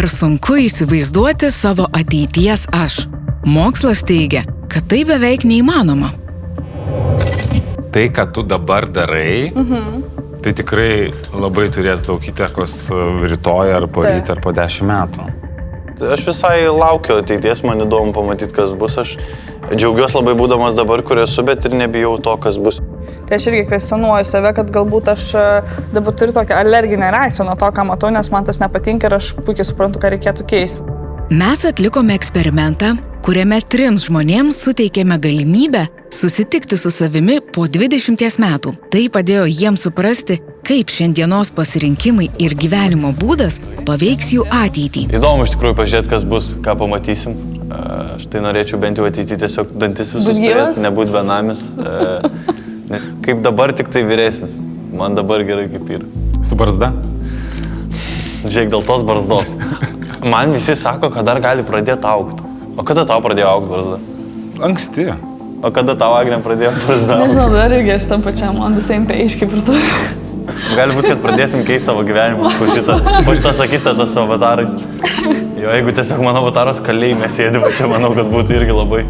Ar sunku įsivaizduoti savo ateities aš? Mokslas teigia, kad tai beveik neįmanoma. Tai, ką tu dabar darai, tai tikrai labai turės daug įtakos rytoj ar poryt ar po 10 metų. Aš visai laukiu ateities, man įdomu pamatyti, kas bus. Aš džiaugiuosi labai būdamas dabar, kur esu, bet ir nebijau to, kas bus. Tai aš irgi kvestionuoju save, kad galbūt aš dabar turiu tokią alerginę reakciją nuo to, ką matau, nes man tas nepatinka ir aš puikiai suprantu, ką reikėtų keisti. Mes atlikome eksperimentą, kuriame 3 žmonėms suteikėme galimybę susitikti su savimi po 20 metų. Tai padėjo jiems suprasti, kaip šiandienos pasirinkimai ir gyvenimo būdas paveiks jų ateitį. Įdomu iš tikrųjų pažiūrėti, kas bus, ką pamatysim. Aš tai norėčiau bent jau ateitį tiesiog dantis visus turėti, nebūt benamis. Kaip dabar, tik tai vyresnis. Man dabar gerai kaip yra. Su barzda? Žiūrėk, dėl tos barzdos. Man visi sako, kad dar gali pradėti augti. O kada tau pradėjo augti barzda? Anksti. O kada tau, Agnė, pradėjo barzda? Nežinau, dar irgi aš tam pačiam on the same page kaip ir tu. Gali būti, kad pradėsim keisti savo gyvenimą po šitą sakystatą su avatarais. Jo, jeigu tiesiog mano avataras kalėjime sėdi, va čia manau, kad būtų irgi labai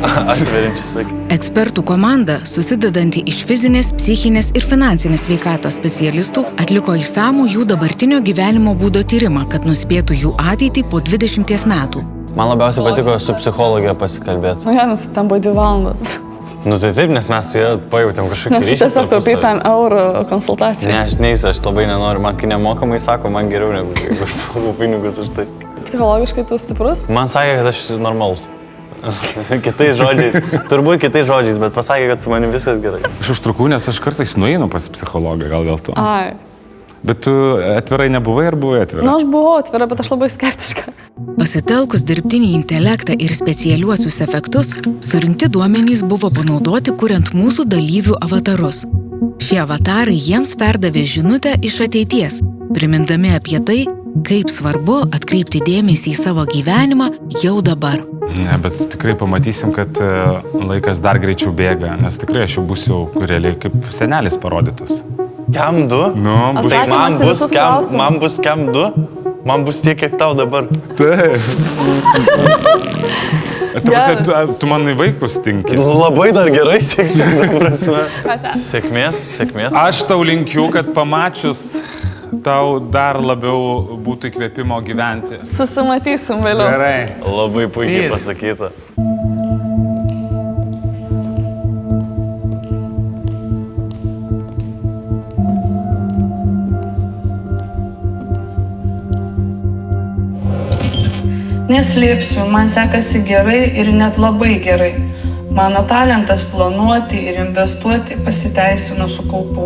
atveriančias. Ekspertų komanda, susidedanti iš fizinės, psichinės ir finansinės sveikatos specialistų, atliko išsamų jų dabartinio gyvenimo būdo tyrimą, kad nuspėtų jų ateitį po 20 metų. Man labiausiai patiko su psichologija pasikalbėti. Nu, Janas, ten buvo 2 valandas. Nu tai taip, nes mes su jie pajautėm kažkokį ryšį. Nes tiesiog taupai €5 konsultaciją. Ne, aš neįsiu, aš labai nenoriu. Man kai nemokamai sako, man geriau negu jeigu aš pavau pinigus už tai. Psichologiškai tu stiprus? Man sakė, kad aš normalus. Kitais žodžiais, turbūt kitais žodžiais, bet pasakė, kad su manim viskas gerai. Aš užtrukau, nes aš kartais nueinu pas psichologą, gal dėl to. Ai. Bet tu atvirai nebuvai ar buvai atvira? Nu, aš buvau atvira, bet aš labai skeptiška. Pasitelkus dirbtinį intelektą ir specialiuosius efektus, surinkti duomenys buvo panaudoti, kuriant mūsų dalyvių avatarus. Šie avatarai jiems perdavė žinutę iš ateities, primindami apie tai, kaip svarbu atkreipti dėmesį į savo gyvenimą jau dabar. Ne, bet tikrai pamatysim, kad laikas dar greičiau bėga, nes tikrai aš jau būsiu realiai kaip senelis parodytas. Kem 2? Nu, bus. Tai man bus kem 2? Man bus tiek, kiek tau dabar. Taip. Tu man į vaikus tinki. Labai dar gerai, tiek čia prasme. Sėkmės. Aš tau linkiu, kad pamačius tau dar labiau būtų įkvėpimo gyventi. Susimatysim vėliau. Gerai. Labai puikiai pasakyta. Neslėpsiu, man sekasi gerai ir net labai gerai. Mano talentas planuoti ir investuoti pasiteisino su kaupu.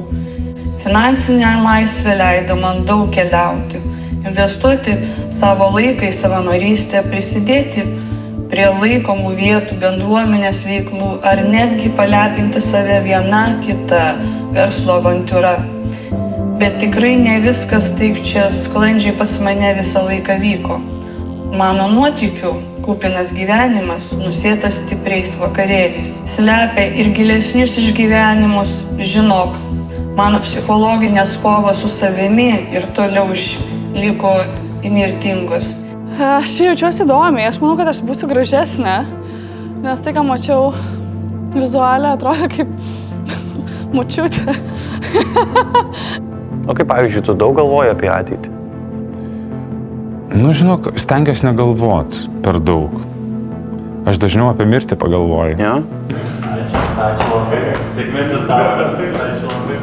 Finansinė laisvė leido man daug keliauti, investuoti savo laiką į savanorystę, prisidėti prie laikomų vietų bendruomenės veiklų ar netgi palepinti save viena kita verslo avantiūra. Bet tikrai ne viskas taip čia sklandžiai pas mane visą laiką vyko. Mano nuotykių kupinas gyvenimas nusėtas stipriais vakarėliais. Slepia ir gilesnius išgyvenimus, žinok, mano psichologinės kovos su savimi ir toliau liko inirtingos. Aš jaučiuosi įdomiai, aš manau, kad aš būsiu gražesnė, nes tai, ką mačiau vizualiai, atrodo kaip močiutė. O kaip pavyzdžiui, tu daug galvoji apie ateitį? Nu, žinok, stengiuosi negalvot per daug. Aš dažniau apie mirtį pagalvoju. Ja? Ačiū labai. Sėkmės ir darbas. Ačiū labai.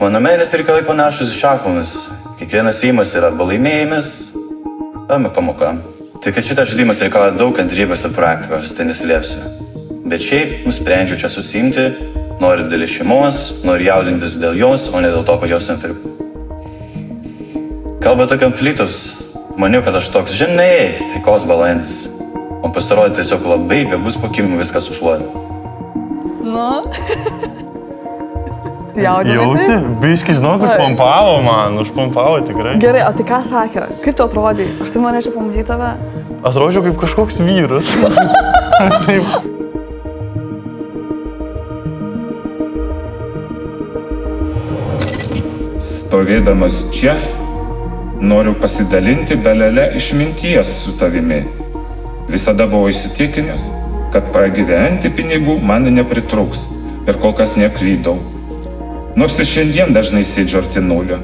Mano meilės reikalai panašus į šachmatus. Kiekvienas įimas yra arba laimėjimas, arba pamoka. Tik kad šitas žaidimas reikalauja daug kantrybės ir praktikos, tai neslėpsiu. Bet šiaip nusprendžiau čia susiimti, noriu dėl šeimos, noriu jaudintis dėl jos, o ne dėl to, kad jos neturiu. Kalbant apie konfliktus, maniau, kad aš toks, žinai, taikos balandis. O pasirodė tiesiog labai gabus po kimimu viską sušluoti. Nu. Jaudinai Jauti? Biški, žinok, užpompavo tikrai. Gerai, o tai ką sakė? Kaip tu atrodai? Aš tai norėčiau pamatyti tave. Atrodžiau kaip kažkoks vyras. Aš taip... Stovėdamas čia, noriu pasidalinti dalele išminties su tavimi. Visada buvau įsitikinęs, kad pragyventi pinigų man nepritruks ir kol kas neklydau. Nors ir šiandien dažnai sėdžiu arti nulio.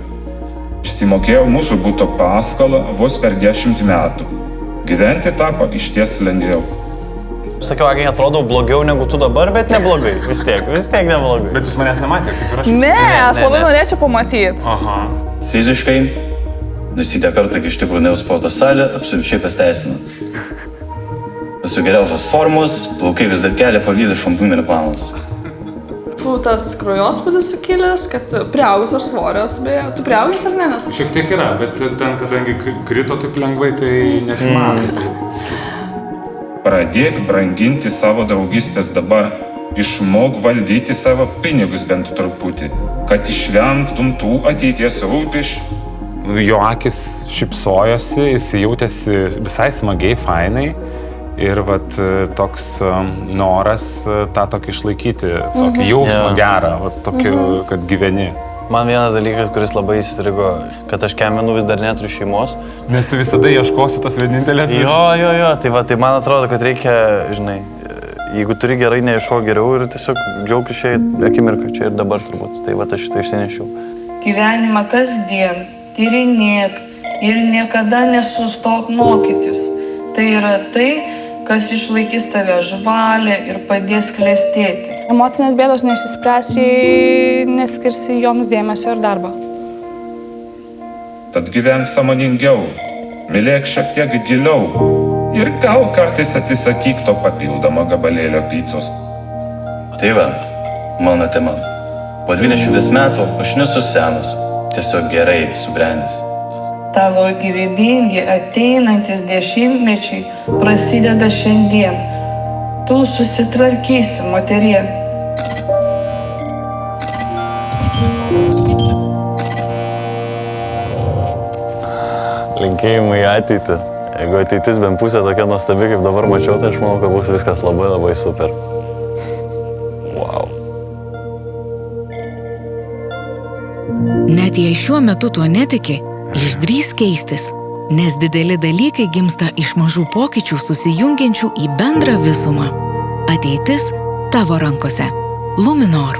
Išsimokėjau mūsų buto paskolą vos per 10 metų. Gyventi tapo išties lengviau. Sakiau, Agnė, atrodau blogiau negu tu dabar, bet neblogai. Vis tiek neblogai. Bet jūs manęs nematėte, kaip ir aš. Ne, aš labai norėčiau pamatyti. Aha. Fiziškai, nusitę kartą, kai iš tikrųjų nuėjau sporto salę, absoliučiai pasteisinu. Esu geriausios formos, plaukai vis dar kelia pavydą šampūnų reklamos. Tas kraujospūdis sukilęs, kad priaugus ar svorios, beje, tu priaugus ar ne? Nes... Šiek tiek yra, bet ten, kadangi krito taip lengvai, tai nesimato. Pradėk branginti savo draugystės dabar. Išmok valdyti savo pinigus bent truputį, kad išvengtum tų ateities rūpesčių. Jo akis šypsojosi, jis jautėsi visai smagiai, fainai. Ir vat toks noras tą tokį išlaikyti, tokį jausmą gerą, vat tokį, kad gyveni. Man vienas dalykas, kuris labai įstrigo, kad aš kemenu vis dar neturiu šeimos. Nes tu visada ieškosi tas vienintelės. Jo, tai man atrodo, kad reikia, žinai, jeigu turi gerai, neieško geriau ir tiesiog džiaugtis šiai akimirką, čia ir dabar turbūt. Tai va, aš šitą išsinešiau. Gyvenimą kasdien, tyrinėk ir niekada nesustok mokytis. Tai yra tai, kas išlaikys tave žvalę ir padės klestėti. Emocinės bėdos neišsispręs, jei neskirsi joms dėmesio ir darbo. Tad gyvenk sąmoningiau, mylėk šiek tiek giliau ir gal kartais atsisakyk to papildomo gabalėlio picos. Tai va, mano tema. Po 20 metų aš nesu senas, tiesiog gerai subrendęs. Tavo gyvybingi ateinantis 10-mečiai prasideda šiandien. Tu susitvarkysi, moterie. Linkėjimai į ateitį. Jeigu ateitis bent pusė tokia nuostabi, kaip dabar mačiau, tai aš manau, kad bus viskas labai labai super. Wow. Net jei šiuo metu tuo netiki, išdrįs keistis, nes dideli dalykai gimsta iš mažų pokyčių susijungiančių į bendrą visumą. Ateitis tavo rankose. Luminor.